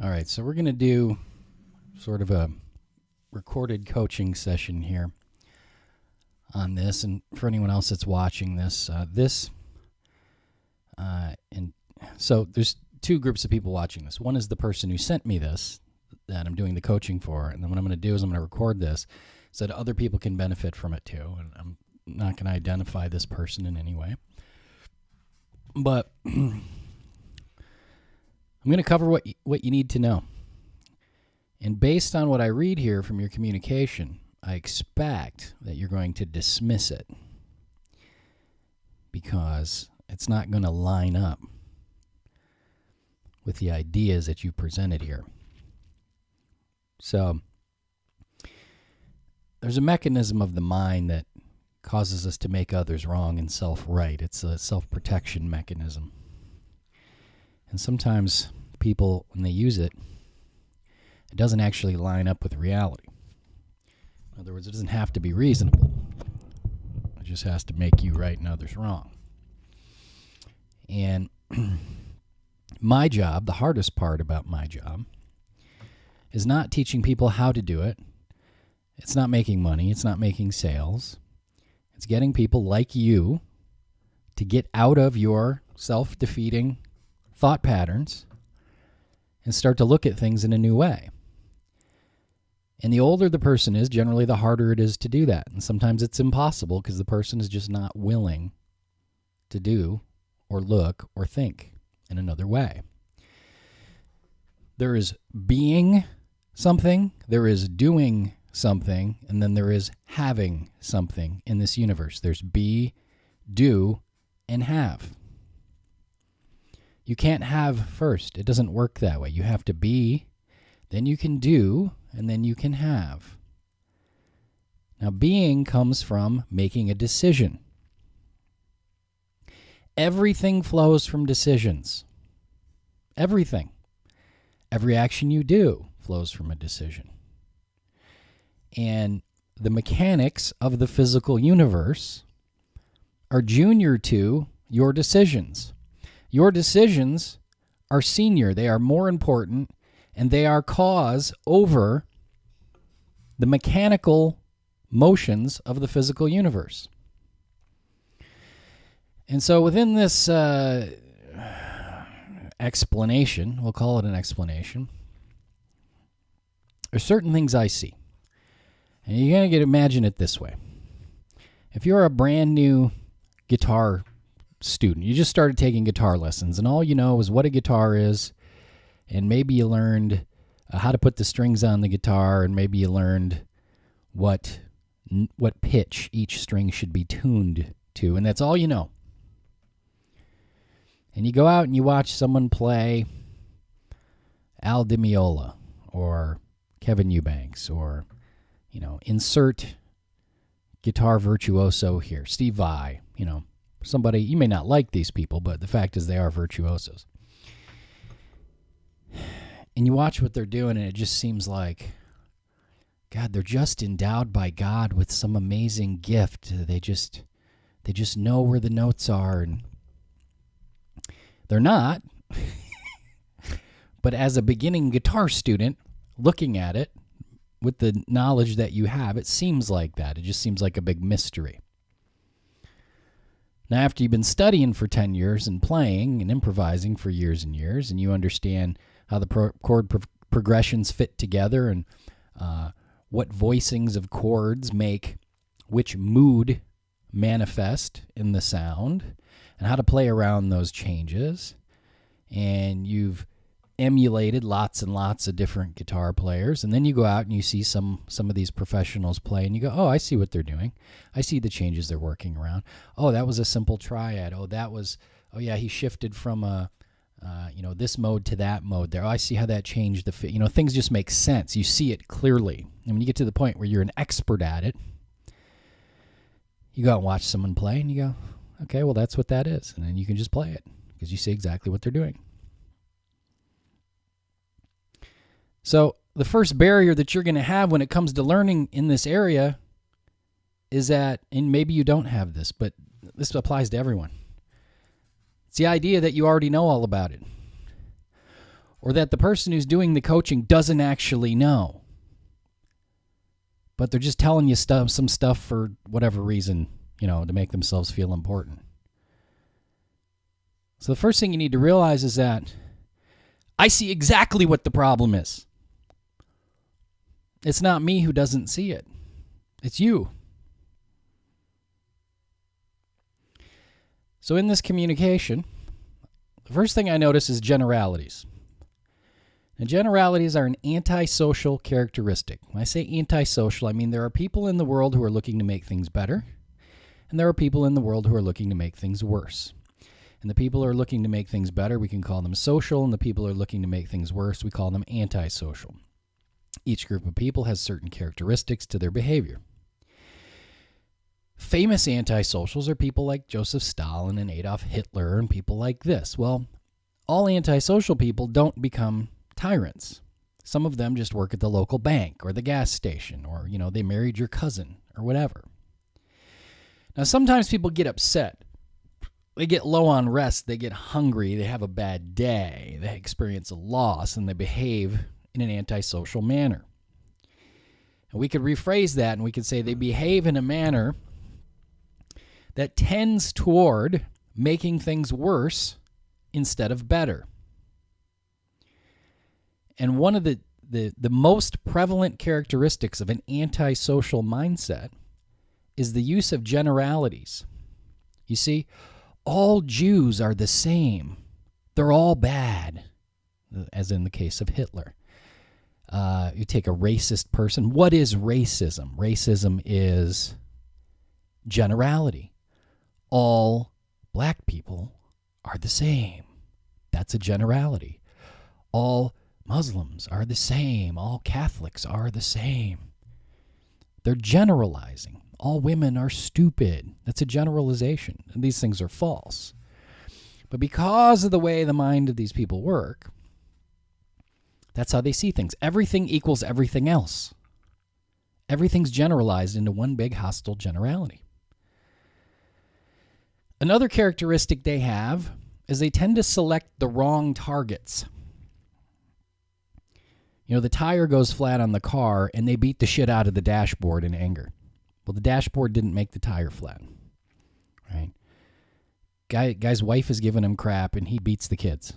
All right, so we're going to do sort of a recorded coaching session here on this. And for anyone else that's watching this, and so there's two groups of people watching this. One is the person who sent me this that I'm doing the coaching for. And then what I'm going to do is I'm going to record this so that other people can benefit from it too. And I'm not going to identify this person in any way. But I'm going to cover what you need to know. And based on what I read here from your communication, I expect that you're going to dismiss it because it's not going to line up with the ideas that you presented here. So there's a mechanism of the mind that causes us to make others wrong and self-right. It's a self-protection mechanism. And sometimes people, when they use it, it doesn't actually line up with reality. In other words, it doesn't have to be reasonable. It just has to make you right and others wrong. And my job, the hardest part about my job, is not teaching people how to do it. It's not making money. It's not making sales. It's getting people like you to get out of your self-defeating thought patterns and start to look at things in a new way. And the older the person is, generally the harder it is to do that. And sometimes it's impossible because the person is just not willing to do or look or think in another way. There is being something, there is doing something, and then there is having something in this universe. There's be, do, and have. You can't have first. It doesn't work that way. You have to be, then you can do, and then you can have. Now, being comes from making a decision. Everything flows from decisions. Everything. Every action you do flows from a decision. And the mechanics of the physical universe are junior to your decisions. Your decisions are senior. They are more important, and they are cause over the mechanical motions of the physical universe. And so within this explanation, we'll call it an explanation, there's certain things I see. And you're going to imagine it this way. If you're a brand new guitar student, you just started taking guitar lessons, and all you know is what a guitar is, and maybe you learned how to put the strings on the guitar, and maybe you learned what pitch each string should be tuned to, and that's all you know. And you go out and you watch someone play Al Di Meola or Kevin Eubanks or, insert guitar virtuoso here, Steve Vai, somebody, you may not like these people, but the fact is they are virtuosos. And you watch what they're doing, and it just seems like, God, they're just endowed by God with some amazing gift. They just know where the notes are, and they're not. But as a beginning guitar student, looking at it with the knowledge that you have, it seems like that. It just seems like a big mystery. Now, after you've been studying for 10 years and playing and improvising for years and years, and you understand how the chord progressions fit together and what voicings of chords make which mood manifest in the sound, and how to play around those changes, and you've emulated lots and lots of different guitar players, and then you go out and you see some of these professionals play, and you go, oh, I see what they're doing. I see the changes they're working around. Oh, that was a simple triad. Oh, yeah, he shifted from this mode to that mode there. Oh, I see how that changed the fit. Things just make sense. You see it clearly. And when you get to the point where you're an expert at it, you go out and watch someone play, and you go, okay, well, that's what that is. And then you can just play it because you see exactly what they're doing. So the first barrier that you're going to have when it comes to learning in this area is that, and maybe you don't have this, but this applies to everyone. It's the idea that you already know all about it. or that the person who's doing the coaching doesn't actually know. But they're just telling you some stuff for whatever reason, to make themselves feel important. So the first thing you need to realize is that I see exactly what the problem is. It's not me who doesn't see it. It's you. So in this communication, the first thing I notice is generalities. And generalities are an antisocial characteristic. When I say antisocial, I mean there are people in the world who are looking to make things better, and there are people in the world who are looking to make things worse. And the people who are looking to make things better, we can call them social, and the people who are looking to make things worse, we call them antisocial. Each group of people has certain characteristics to their behavior. Famous antisocials are people like Joseph Stalin and Adolf Hitler and people like this. Well, all antisocial people don't become tyrants. Some of them just work at the local bank or the gas station, or, they married your cousin or whatever. Now, sometimes people get upset. They get low on rest, they get hungry, they have a bad day, they experience a loss, and they behave in an antisocial manner. And we could rephrase that and we could say they behave in a manner that tends toward making things worse instead of better. And one of the most prevalent characteristics of an antisocial mindset is the use of generalities. You see, all Jews are the same. They're all bad, as in the case of Hitler. You take a racist person. What is racism? Racism is generality. All black people are the same. That's a generality. All Muslims are the same. All Catholics are the same. They're generalizing. All women are stupid. That's a generalization. And these things are false. But because of the way the mind of these people work, that's how they see things. Everything equals everything else. Everything's generalized into one big hostile generality. Another characteristic they have is they tend to select the wrong targets. The tire goes flat on the car and they beat the shit out of the dashboard in anger. Well, the dashboard didn't make the tire flat, right? Guy's wife is giving him crap and he beats the kids,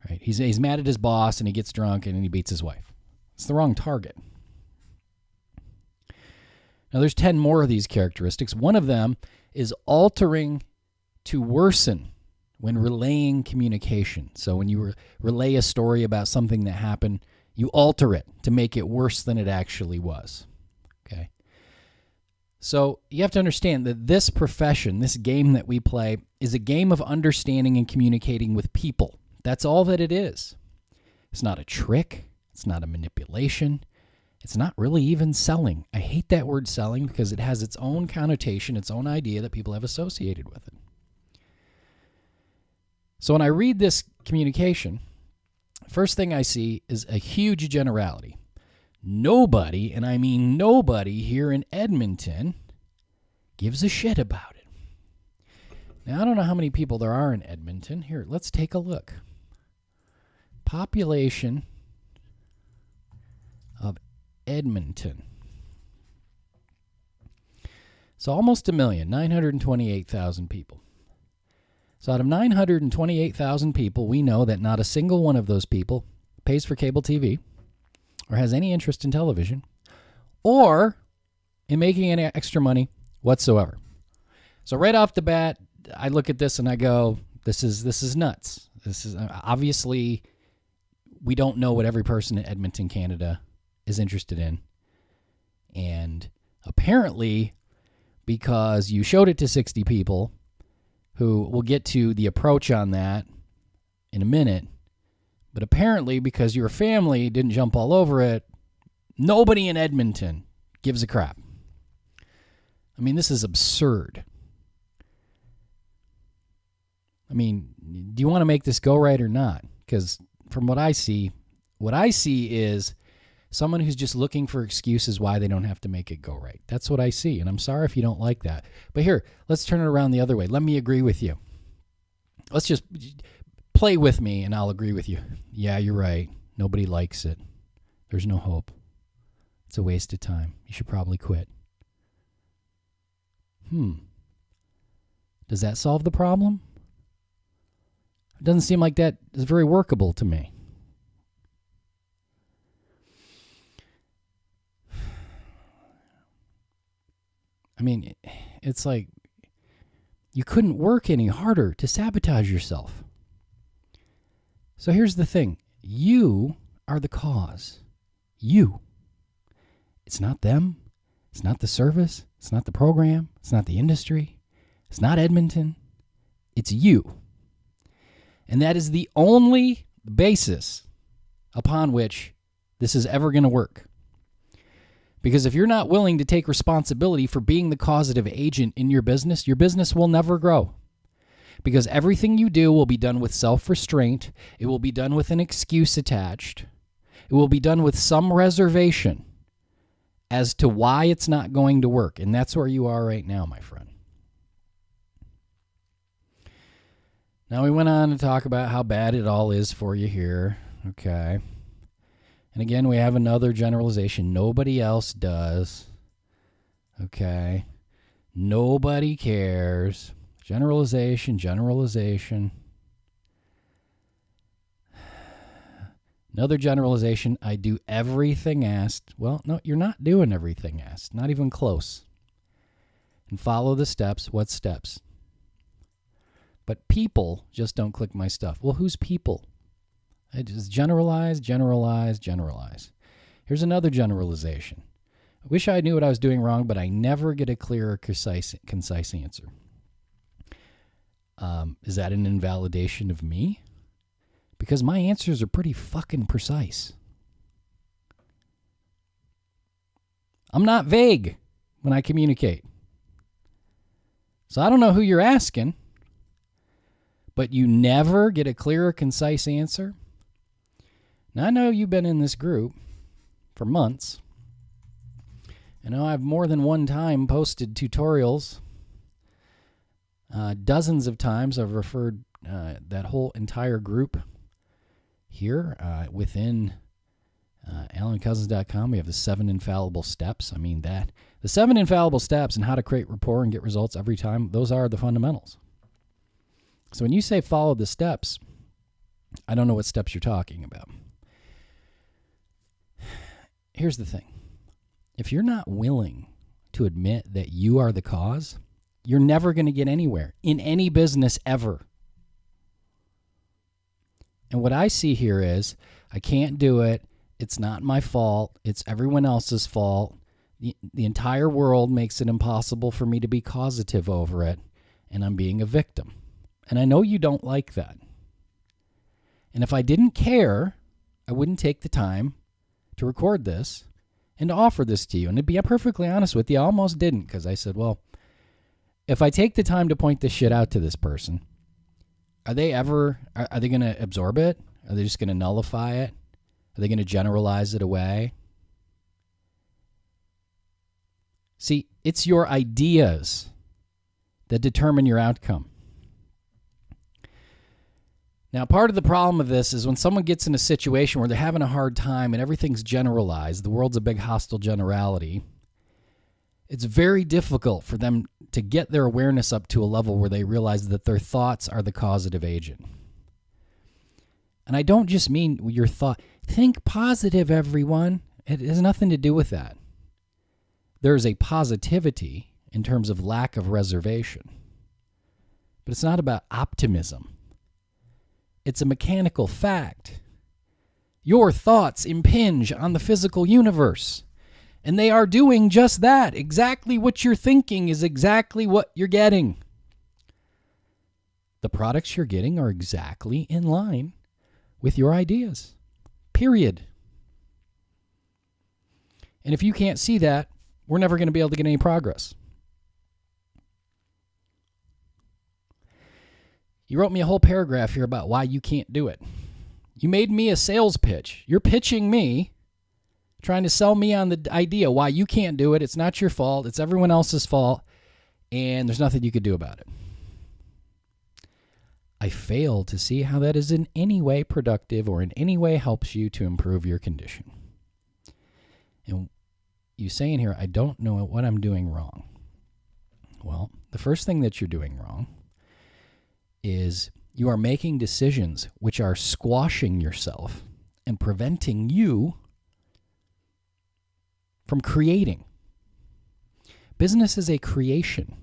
right? He's mad at his boss and he gets drunk and he beats his wife. It's the wrong target. Now, there's 10 more of these characteristics. One of them is altering to worsen when relaying communication. So when you relay a story about something that happened, you alter it to make it worse than it actually was. Okay? So you have to understand that this profession, this game that we play, is a game of understanding and communicating with people. That's all that it is. It's not a trick. It's not a manipulation. It's not really even selling. I hate that word selling because it has its own connotation, its own idea that people have associated with it. So when I read this communication, first thing I see is a huge generality. Nobody, and I mean nobody here in Edmonton, gives a shit about it. Now, I don't know how many people there are in Edmonton. Here, let's take a look. Population of Edmonton. So almost 1 million, 928,000 people. So out of 928,000 people, we know that not a single one of those people pays for cable TV or has any interest in television or in making any extra money whatsoever. So right off the bat, I look at this and I go, this is nuts. This is obviously, we don't know what every person in Edmonton, Canada is interested in. And apparently, because you showed it to 60 people, who will get to the approach on that in a minute, but apparently because your family didn't jump all over it, nobody in Edmonton gives a crap. I mean, this is absurd. I mean, do you want to make this go right or not? Because from what I see is someone who's just looking for excuses why they don't have to make it go right. That's what I see, and I'm sorry if you don't like that. But here, let's turn it around the other way. Let me agree with you. Let's just play with me and I'll agree with you. Yeah, you're right. Nobody likes it. There's no hope. It's a waste of time. You should probably quit. Does that solve the problem? It doesn't seem like that is very workable to me. I mean, it's like you couldn't work any harder to sabotage yourself. So here's the thing. You are the cause. You. It's not them. It's not the service. It's not the program. It's not the industry. It's not Edmonton. It's you. And that is the only basis upon which this is ever going to work. Because if you're not willing to take responsibility for being the causative agent in your business will never grow. Because everything you do will be done with self-restraint. It will be done with an excuse attached. It will be done with some reservation as to why it's not going to work. And that's where you are right now, my friend. Now, we went on to talk about how bad it all is for you here. Okay. And again, we have another generalization. Nobody else does. Okay. Nobody cares. Generalization. Another generalization. I do everything asked. Well, no, you're not doing everything asked. Not even close. And follow the steps. What steps? But people just don't click my stuff. Well, who's people? I just generalize. Here's another generalization. I wish I knew what I was doing wrong, but I never get a clear or concise answer. Is that an invalidation of me? Because my answers are pretty fucking precise. I'm not vague when I communicate. So I don't know who you're asking, but you never get a clear or concise answer. Now, I know you've been in this group for months. I know I've more than one time posted tutorials. Dozens of times I've referred that whole entire group here within AlanCousins.com. We have the 7 infallible steps. I mean, the 7 infallible steps and how to create rapport and get results every time, those are the fundamentals. So when you say follow the steps, I don't know what steps you're talking about. Here's the thing. If you're not willing to admit that you are the cause, you're never going to get anywhere in any business ever. And what I see here is, I can't do it. It's not my fault. It's everyone else's fault. The entire world makes it impossible for me to be causative over it, and I'm being a victim. And I know you don't like that. And if I didn't care, I wouldn't take the time to record this and to offer this to you. And to be perfectly honest with you, I almost didn't, because I said, well, if I take the time to point this shit out to this person, are they going to absorb it? Are they just going to nullify it? Are they going to generalize it away? See, it's your ideas that determine your outcome. Now, part of the problem of this is when someone gets in a situation where they're having a hard time and everything's generalized, the world's a big hostile generality, it's very difficult for them to get their awareness up to a level where they realize that their thoughts are the causative agent. And I don't just mean your thought. Think positive, everyone. It has nothing to do with that. There's a positivity in terms of lack of reservation. But it's not about optimism. It's a mechanical fact. Your thoughts impinge on the physical universe. And they are doing just that. Exactly what you're thinking is exactly what you're getting. The products you're getting are exactly in line with your ideas. Period. And if you can't see that, we're never going to be able to get any progress. You wrote me a whole paragraph here about why you can't do it. You made me a sales pitch. You're pitching me, trying to sell me on the idea why you can't do it. It's not your fault. It's everyone else's fault. And there's nothing you could do about it. I fail to see how that is in any way productive or in any way helps you to improve your condition. And you say in here, I don't know what I'm doing wrong. Well, the first thing that you're doing wrong is you are making decisions which are squashing yourself and preventing you from creating. Business is a creation.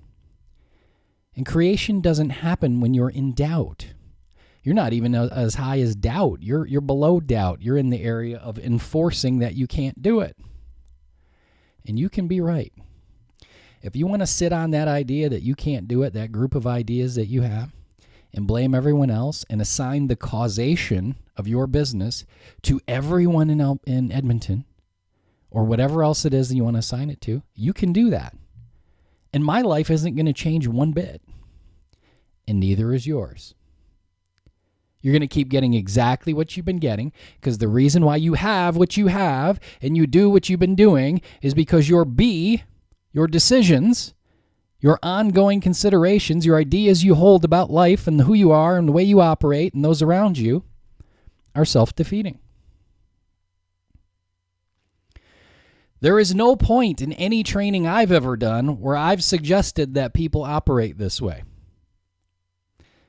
And creation doesn't happen when you're in doubt. You're not even as high as doubt. You're below doubt. You're in the area of enforcing that you can't do it. And you can be right. If you want to sit on that idea that you can't do it, that group of ideas that you have, and blame everyone else and assign the causation of your business to everyone in Edmonton or whatever else it is that you want to assign it to, you can do that. And my life isn't going to change one bit. And neither is yours. You're going to keep getting exactly what you've been getting because the reason why you have what you have and you do what you've been doing is because your decisions, your ongoing considerations, your ideas you hold about life and who you are and the way you operate and those around you are self-defeating. There is no point in any training I've ever done where I've suggested that people operate this way.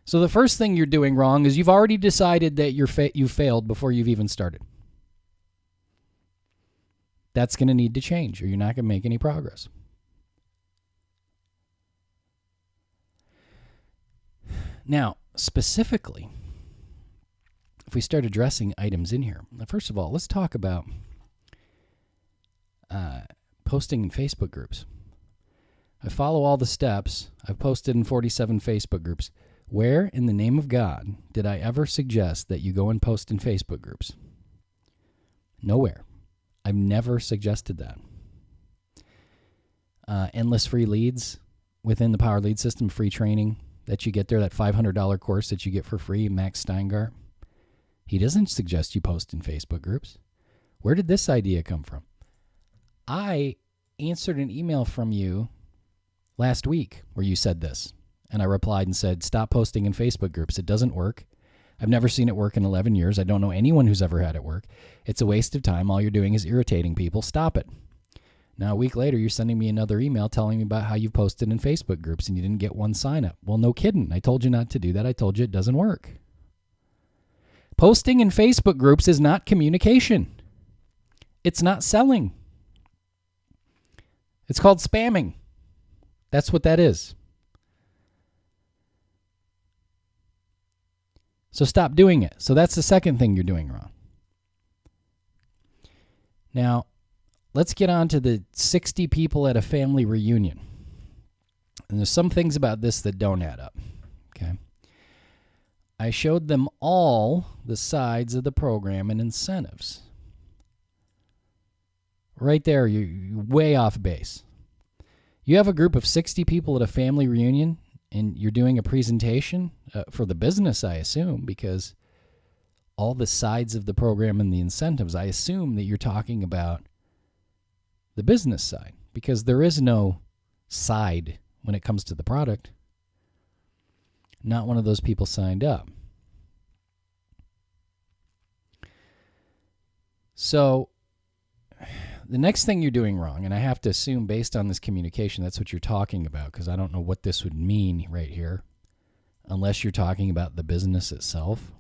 So the first thing you're doing wrong is you've already decided that you failed before you've even started. That's going to need to change or you're not going to make any progress. Now, specifically, if we start addressing items in here, first of all, let's talk about posting in Facebook groups. I follow all the steps. I've posted in 47 Facebook groups. Where in the name of God did I ever suggest that you go and post in Facebook groups? Nowhere. I've never suggested that. Endless free leads within the Power Lead System, free training that you get there, that $500 course that you get for free, Max Steingart. He doesn't suggest you post in Facebook groups. Where did this idea come from? I answered an email from you last week where you said this. And I replied and said, stop posting in Facebook groups. It doesn't work. I've never seen it work in 11 years. I don't know anyone who's ever had it work. It's a waste of time. All you're doing is irritating people. Stop it. Now, a week later, you're sending me another email telling me about how you posted in Facebook groups and you didn't get one sign up. Well, no kidding. I told you not to do that. I told you it doesn't work. Posting in Facebook groups is not communication. It's not selling. It's called spamming. That's what that is. So stop doing it. So that's the second thing you're doing wrong. Now, let's get on to the 60 people at a family reunion. And there's some things about this that don't add up. Okay. I showed them all the sides of the program and incentives. Right there, you're way off base. You have a group of 60 people at a family reunion, and you're doing a presentation for the business, I assume, because all the sides of the program and the incentives, I assume that you're talking about the business side, because there is no side when it comes to the product. Not one of those people signed up. So the next thing you're doing wrong, and I have to assume based on this communication, that's what you're talking about, because I don't know what this would mean right here, unless you're talking about the business itself.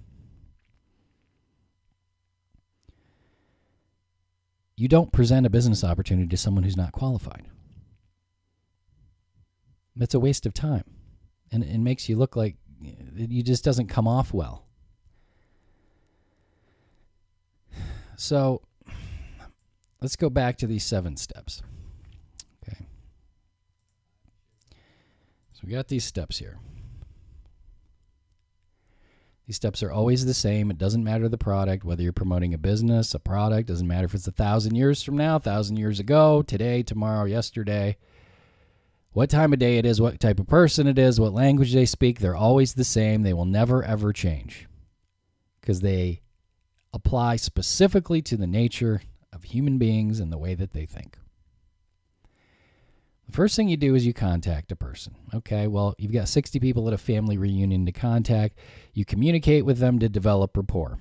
You don't present a business opportunity to someone who's not qualified. That's a waste of time, and it makes you look like it just doesn't come off well. So let's go back to these 7 steps. Okay. So we got these steps here. These steps are always the same. It doesn't matter the product, whether you're promoting a business, a product. Doesn't matter if it's 1,000 years from now, 1,000 years ago, today, tomorrow, yesterday. What time of day it is, what type of person it is, what language they speak. They're always the same. They will never, ever change because they apply specifically to the nature of human beings and the way that they think. The first thing you do is you contact a person. Okay, well, you've got 60 people at a family reunion to contact. You communicate with them to develop rapport.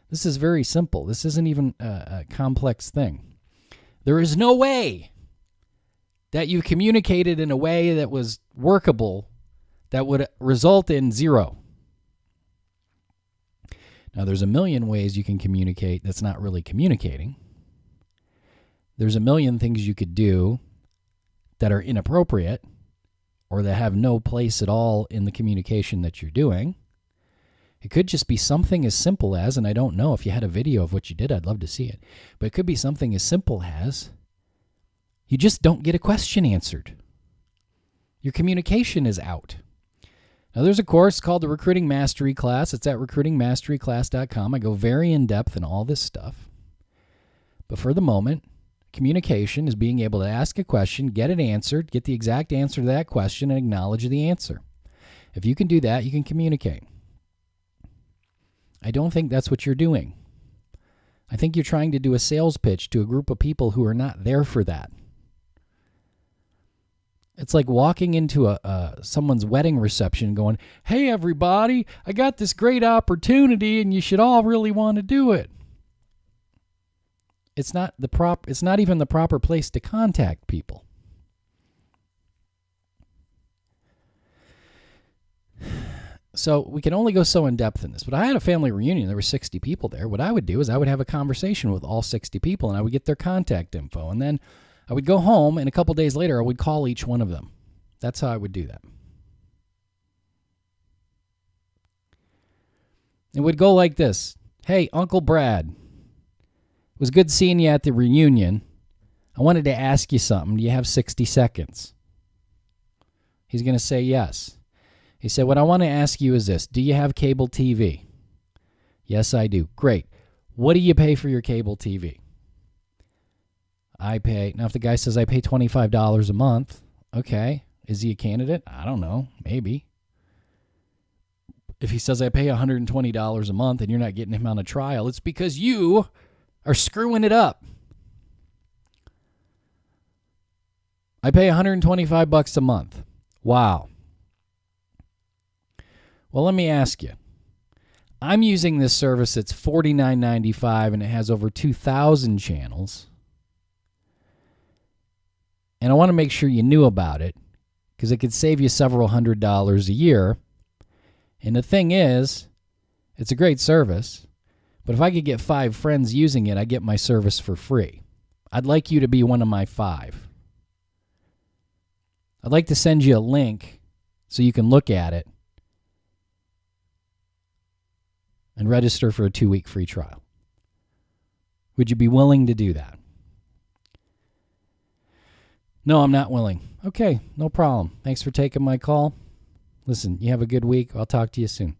This is very simple. This isn't even a complex thing. There is no way that you communicated in a way that was workable that would result in zero. Now, there's a million ways you can communicate that's not really communicating. There's a million things you could do that are inappropriate or that have no place at all in the communication that you're doing. It could just be something as simple as, and I don't know if you had a video of what you did, I'd love to see it, but it could be something as simple as you just don't get a question answered. Your communication is out. Now, there's a course called the Recruiting Mastery Class. It's at recruitingmasteryclass.com. I go very in-depth in all this stuff. But for the moment, communication is being able to ask a question, get it answered, get the exact answer to that question, and acknowledge the answer. If you can do that, you can communicate. I don't think that's what you're doing. I think you're trying to do a sales pitch to a group of people who are not there for that. It's like walking into someone's wedding reception going, "Hey, everybody, I got this great opportunity and you should all really want to do it." It's not even the proper place to contact people. So we can only go so in depth in this. But I had a family reunion. There were 60 people there. What I would do is I would have a conversation with all 60 people, and I would get their contact info. And then I would go home, and a couple days later, I would call each one of them. That's how I would do that. It would go like this. "Hey, Uncle Brad, it was good seeing you at the reunion. I wanted to ask you something. Do you have 60 seconds? He's going to say yes. He said, "What I want to ask you is this. Do you have cable TV?" "Yes, I do." "Great. What do you pay for your cable TV?" "I pay." Now, if the guy says, "I pay $25 a month," okay. Is he a candidate? I don't know. Maybe. If he says, "I pay $120 a month," and you're not getting him on a trial, it's because you are screwing it up. "I pay $125 a month." Wow. Well, let me ask you. I'm using this service. It's $49.95, and it has over 2,000 channels. And I want to make sure you knew about it because it could save you several $100s a year. And the thing is, it's a great service, but if I could get 5 friends using it, I get my service for free. I'd like you to be one of my 5. I'd like to send you a link so you can look at it and register for a 2-week free trial. Would you be willing to do that? "No, I'm not willing." Okay, no problem. Thanks for taking my call. Listen, you have a good week. I'll talk to you soon.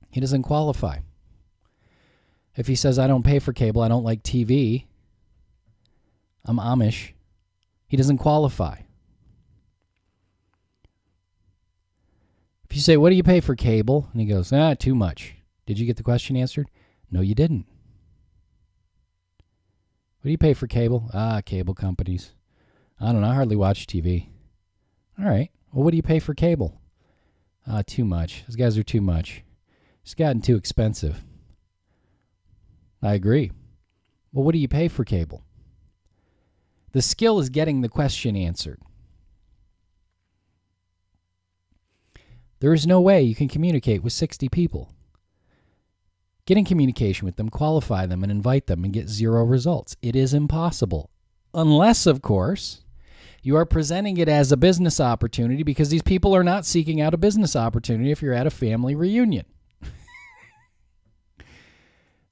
He doesn't qualify. If he says, "I don't pay for cable, I don't like TV, I'm Amish," he doesn't qualify. If you say, "What do you pay for cable?" and he goes, "Too much." Did you get the question answered? No, you didn't. "What do you pay for cable?" Cable companies. "I don't know. I hardly watch TV." All right. Well, what do you pay for cable? Too much. Those guys are too much. It's gotten too expensive. I agree. Well, what do you pay for cable? The skill is getting the question answered. There is no way you can communicate with 60 people. Get in communication with them, qualify them, and invite them and get 0 results. It is impossible. Unless, of course, you are presenting it as a business opportunity because these people are not seeking out a business opportunity if you're at a family reunion.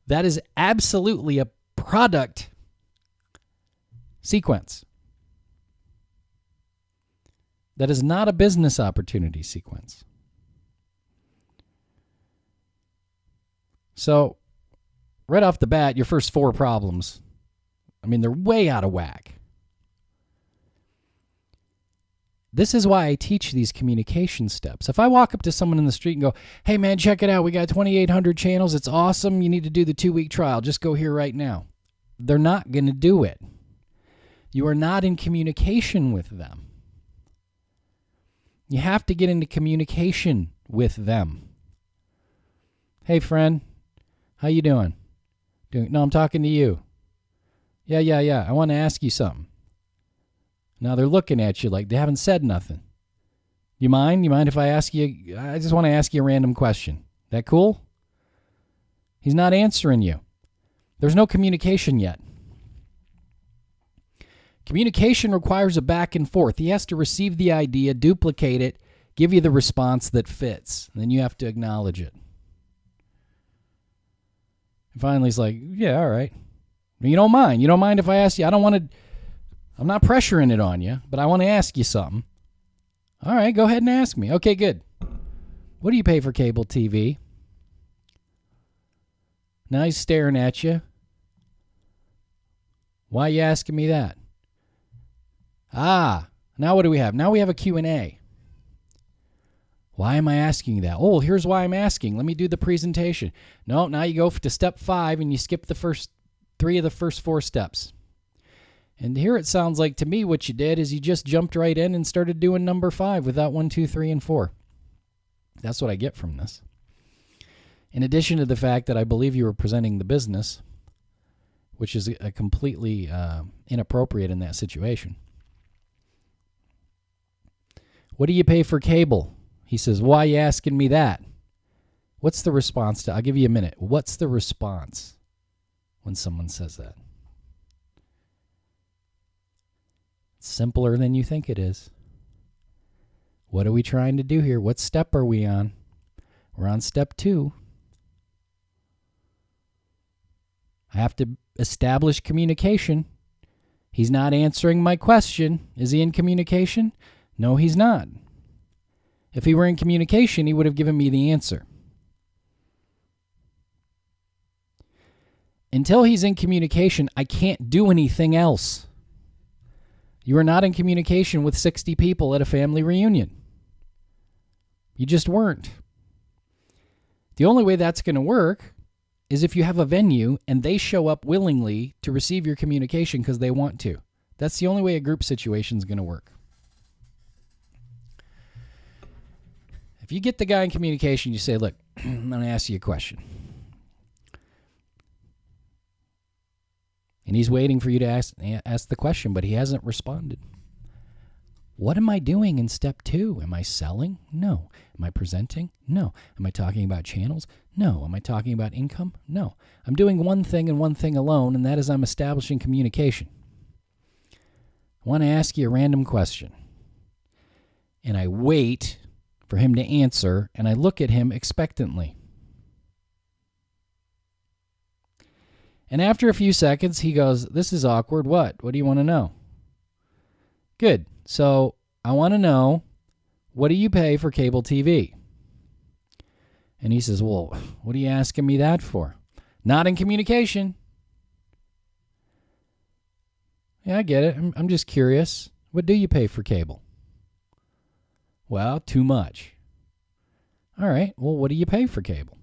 That is absolutely a product sequence. That is not a business opportunity sequence. So, right off the bat, your first 4 problems, I mean, they're way out of whack. This is why I teach these communication steps. If I walk up to someone in the street and go, "Hey, man, check it out. We got 2,800 channels. It's awesome. You need to do the 2-week trial. Just go here right now." They're not going to do it. You are not in communication with them. You have to get into communication with them. Hey, friend, how you doing? No, I'm talking to you. Yeah. I want to ask you something. Now they're looking at you like they haven't said nothing. You mind? You mind if I ask you? I just want to ask you a random question. That cool? He's not answering you. There's no communication yet. Communication requires a back and forth. He has to receive the idea, duplicate it, give you the response that fits. And then you have to acknowledge it. And finally, he's like, yeah, all right. You don't mind. You don't mind if I ask you? I'm not pressuring it on you, but I want to ask you something. All right, go ahead and ask me. Okay, good. What do you pay for cable TV? Now he's staring at you. Why are you asking me that? Now what do we have? Now we have a Q&A. Why am I asking you that? Oh, here's why I'm asking. Let me do the presentation. No, now you go to step 5 and you skip the first 3 of the first 4 steps. And here it sounds like to me what you did is you just jumped right in and started doing number 5 without 1, 2, 3, and 4. That's what I get from this. In addition to the fact that I believe you were presenting the business, which is a completely inappropriate in that situation. What do you pay for cable? He says, why are you asking me that? What's the response to? I'll give you a minute. What's the response when someone says that? It's simpler than you think it is. What are we trying to do here? What step are we on? We're on step 2. I have to establish communication. He's not answering my question. Is he in communication? No, he's not. If he were in communication, he would have given me the answer. Until he's in communication, I can't do anything else. You are not in communication with 60 people at a family reunion. You just weren't. The only way that's going to work is if you have a venue and they show up willingly to receive your communication because they want to. That's the only way a group situation is going to work. If you get the guy in communication, you say, look, I'm going to ask you a question. And he's waiting for you to ask the question, but he hasn't responded. What am I doing in step 2? Am I selling? No. Am I presenting? No. Am I talking about channels? No. Am I talking about income? No. I'm doing one thing and one thing alone, and that is I'm establishing communication. I want to ask you a random question. And I wait for him to answer, and I look at him expectantly. And after a few seconds, he goes, this is awkward. What? What do you want to know? Good. So I want to know, what do you pay for cable TV? And he says, well, what are you asking me that for? Not in communication. Yeah, I get it. I'm just curious. What do you pay for cable? Well, too much. All right. Well, what do you pay for cable?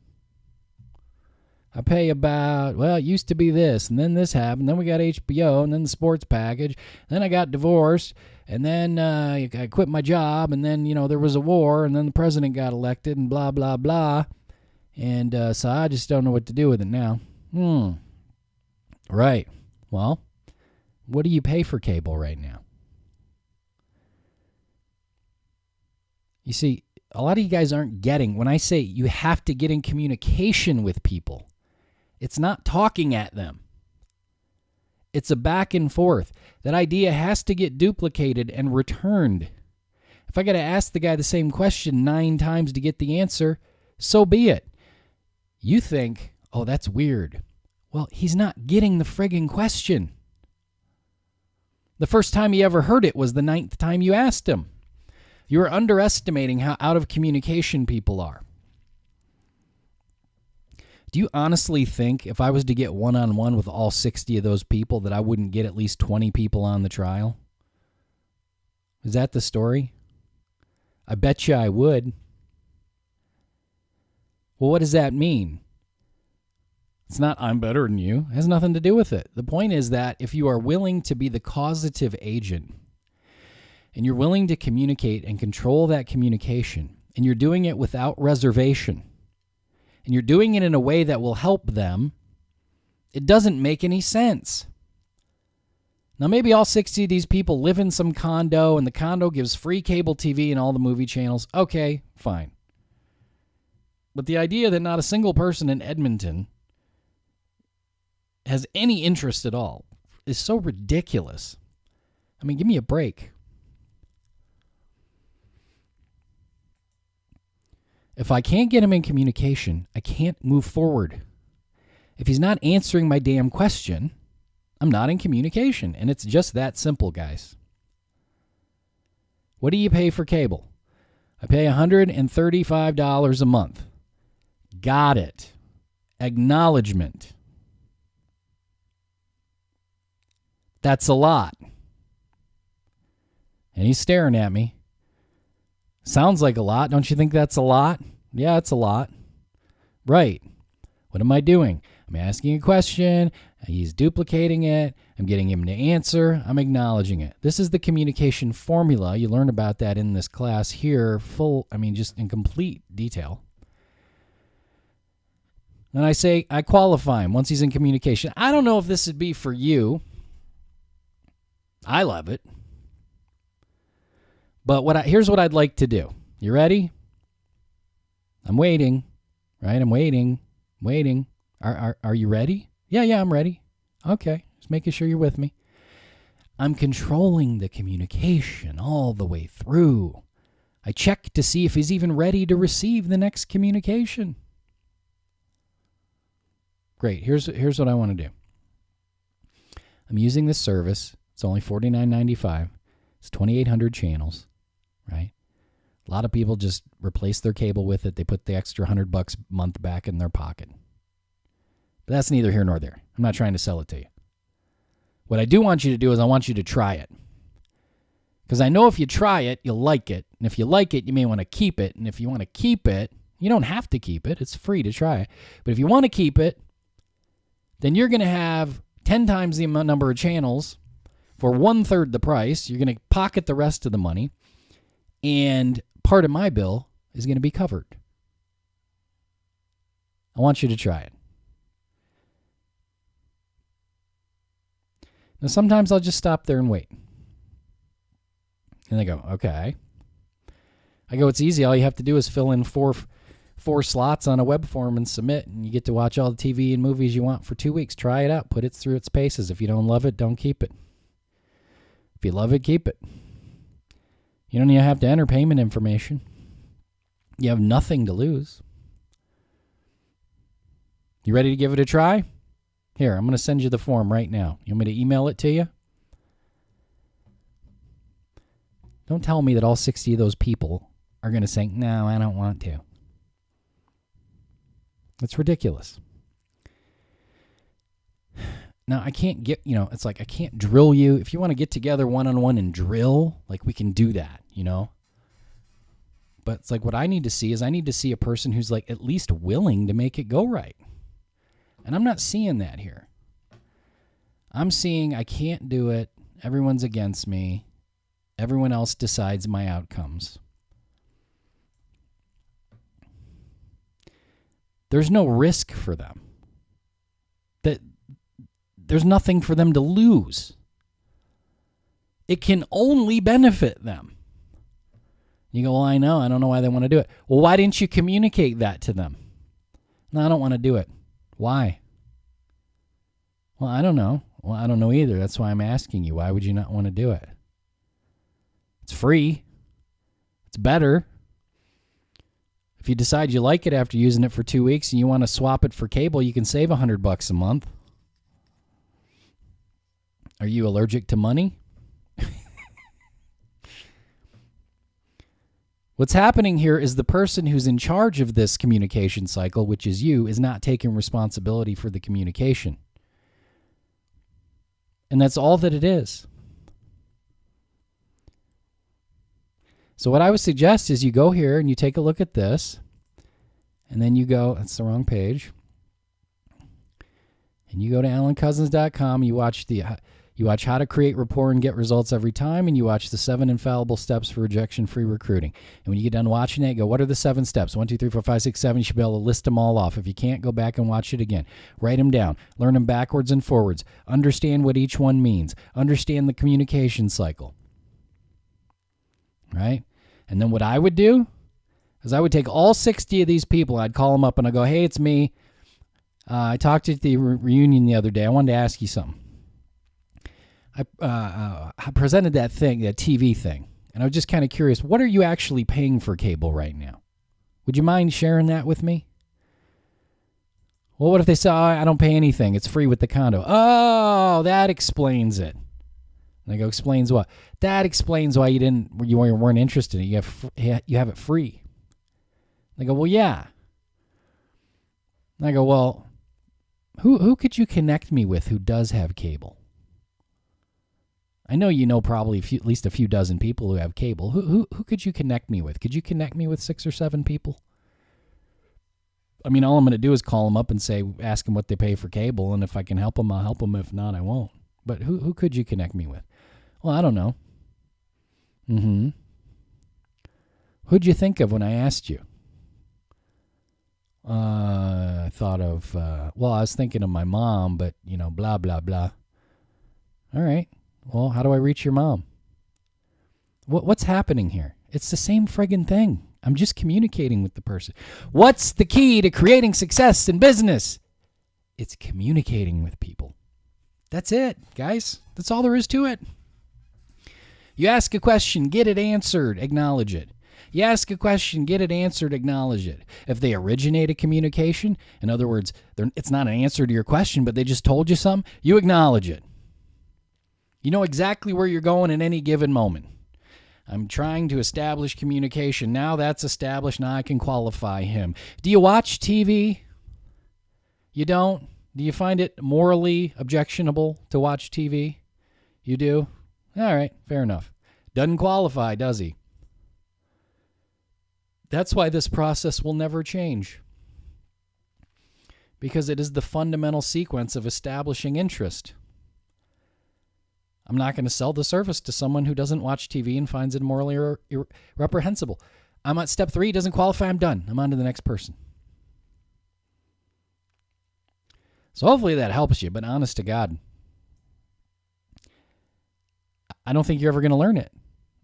I pay about, well, it used to be this, and then this happened, then we got HBO, and then the sports package, then I got divorced, and then I quit my job, and then, there was a war, and then the president got elected, and blah, blah, blah, and so I just don't know what to do with it now. Right. Well, what do you pay for cable right now? You see, a lot of you guys aren't getting, when I say you have to get in communication with people, it's not talking at them. It's a back and forth. That idea has to get duplicated and returned. If I got to ask the guy the same question 9 times to get the answer, so be it. You think, oh, that's weird. Well, he's not getting the frigging question. The first time he ever heard it was the 9th time you asked him. You are underestimating how out of communication people are. Do you honestly think if I was to get one-on-one with all 60 of those people that I wouldn't get at least 20 people on the trial? Is that the story? I bet you I would. Well, what does that mean? It's not I'm better than you. It has nothing to do with it. The point is that if you are willing to be the causative agent and you're willing to communicate and control that communication, and you're doing it without reservation, and you're doing it in a way that will help them, it doesn't make any sense. Now, maybe all 60 of these people live in some condo and the condo gives free cable TV and all the movie channels. Okay, fine. But the idea that not a single person in Edmonton has any interest at all is so ridiculous. I mean, give me a break. If I can't get him in communication, I can't move forward. If he's not answering my damn question, I'm not in communication. And it's just that simple, guys. What do you pay for cable? I pay $135 a month. Got it. Acknowledgement. That's a lot. And he's staring at me. Sounds like a lot. Don't you think that's a lot? Yeah, it's a lot. Right. What am I doing? I'm asking a question. He's duplicating it. I'm getting him to answer. I'm acknowledging it. This is the communication formula. You learn about that in this class here, just in complete detail. And I qualify him once he's in communication. I don't know if this would be for you. I love it. But here's what I'd like to do. You ready? I'm waiting, right? I'm waiting. Are you ready? Yeah, I'm ready. Okay, just making sure you're with me. I'm controlling the communication all the way through. I check to see if he's even ready to receive the next communication. Great. Here's what I want to do. I'm using this service. It's only $49.95. It's 2,800 channels, right? A lot of people just replace their cable with it. They put the extra $100 a month back in their pocket. But that's neither here nor there. I'm not trying to sell it to you. What I do want you to do is I want you to try it. Because I know if you try it, you'll like it. And if you like it, you may want to keep it. And if you want to keep it, you don't have to keep it. It's free to try it. But if you want to keep it, then you're going to have 10 times the number of channels for 1/3 the price. You're going to pocket the rest of the money. And part of my bill is going to be covered. I want you to try it. Now, sometimes I'll just stop there and wait. And they go, okay. I go, it's easy. All you have to do is fill in four slots on a web form and submit, and you get to watch all the TV and movies you want for 2 weeks. Try it out. Put it through its paces. If you don't love it, don't keep it. If you love it, keep it. You don't even have to enter payment information. You have nothing to lose. You ready to give it a try? Here, I'm going to send you the form right now. You want me to email it to you? Don't tell me that all 60 of those people are going to say, no, I don't want to. That's ridiculous. Now, I can't it's like I can't drill you. If you want to get together one-on-one and drill, like we can do that, But it's like what I need to see is I need to see a person who's like at least willing to make it go right. And I'm not seeing that here. I'm seeing I can't do it. Everyone's against me. Everyone else decides my outcomes. There's no risk for them. There's nothing for them to lose. It can only benefit them. You go, well, I know. I don't know why they want to do it. Well, why didn't you communicate that to them? No, I don't want to do it. Why? Well, I don't know. Well, I don't know either. That's why I'm asking you. Why would you not want to do it? It's free. It's better. If you decide you like it after using it for 2 weeks and you want to swap it for cable, you can save $100 a month. Are you allergic to money? What's happening here is the person who's in charge of this communication cycle, which is you, is not taking responsibility for the communication. And that's all that it is. So what I would suggest is you go here and you take a look at this, and then you go, that's the wrong page. and you go to alancousins.com, you watch How to Create Rapport and Get Results Every Time, and you watch the 7 Infallible Steps for Rejection-Free Recruiting. And when you get done watching it, go, what are the 7 steps? 1, 2, 3, 4, 5, 6, 7. You should be able to list them all off. If you can't, go back and watch it again. Write them down. Learn them backwards and forwards. Understand what each one means. Understand the communication cycle. Right? And then what I would do is I would take all 60 of these people, I'd call them up, and I'd go, hey, it's me. I talked at the reunion the other day. I wanted to ask you something. I presented that TV thing, and I was just kind of curious. What are you actually paying for cable right now? Would you mind sharing that with me? Well, what if they say, I don't pay anything. It's free with the condo. Oh, that explains it. And I go, explains what? That explains why you weren't interested in it. You have it free. They go, well, yeah. And I go, well, who could you connect me with who does have cable? I know you know probably at least a few dozen people who have cable. Who could you connect me with? Could you connect me with 6 or 7 people? I mean, all I'm going to do is call them up and ask them what they pay for cable, and if I can help them, I'll help them. If not, I won't. But who could you connect me with? Well, I don't know. Who'd you think of when I asked you? I thought of, I was thinking of my mom, but, blah, blah, blah. All right. Well, how do I reach your mom? What's happening here? It's the same friggin' thing. I'm just communicating with the person. What's the key to creating success in business? It's communicating with people. That's it, guys. That's all there is to it. You ask a question, get it answered, acknowledge it. You ask a question, get it answered, acknowledge it. If they originate a communication, in other words, it's not an answer to your question, but they just told you something, you acknowledge it. You know exactly where you're going at any given moment. I'm trying to establish communication. Now that's established. Now I can qualify him. Do you watch TV? You don't? Do you find it morally objectionable to watch TV? You do? All right, fair enough. Doesn't qualify, does he? That's why this process will never change. Because it is the fundamental sequence of establishing interest. I'm not going to sell the service to someone who doesn't watch TV and finds it morally reprehensible. I'm at step 3, doesn't qualify, I'm done. I'm on to the next person. So hopefully that helps you, but honest to God, I don't think you're ever going to learn it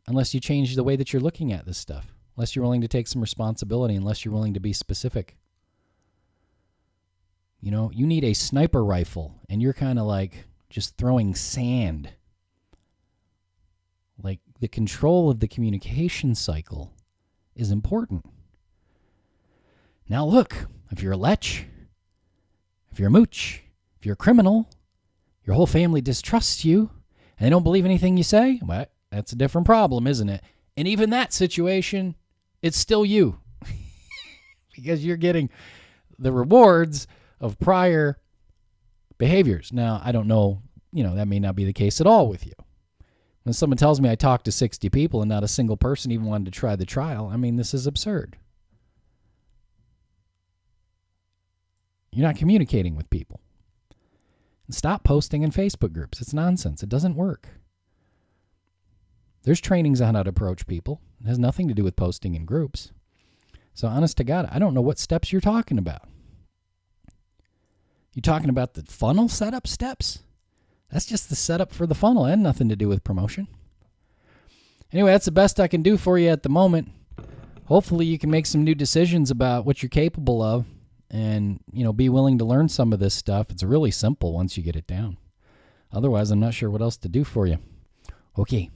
unless you change the way that you're looking at this stuff, unless you're willing to take some responsibility, unless you're willing to be specific. You need a sniper rifle, and you're kind of like just throwing sand. Like, the control of the communication cycle is important. Now look, if you're a lech, if you're a mooch, if you're a criminal, your whole family distrusts you, and they don't believe anything you say, well, that's a different problem, isn't it? And even that situation, it's still you. Because you're getting the rewards of prior behaviors. Now, I don't know, that may not be the case at all with you. When someone tells me I talked to 60 people and not a single person even wanted to try the trial, I mean, this is absurd. You're not communicating with people. And stop posting in Facebook groups. It's nonsense. It doesn't work. There's trainings on how to approach people. It has nothing to do with posting in groups. So honest to God, I don't know what steps you're talking about. You talking about the funnel setup steps? That's just the setup for the funnel. It had nothing to do with promotion. Anyway, that's the best I can do for you at the moment. Hopefully you can make some new decisions about what you're capable of and, be willing to learn some of this stuff. It's really simple once you get it down. Otherwise, I'm not sure what else to do for you. Okay.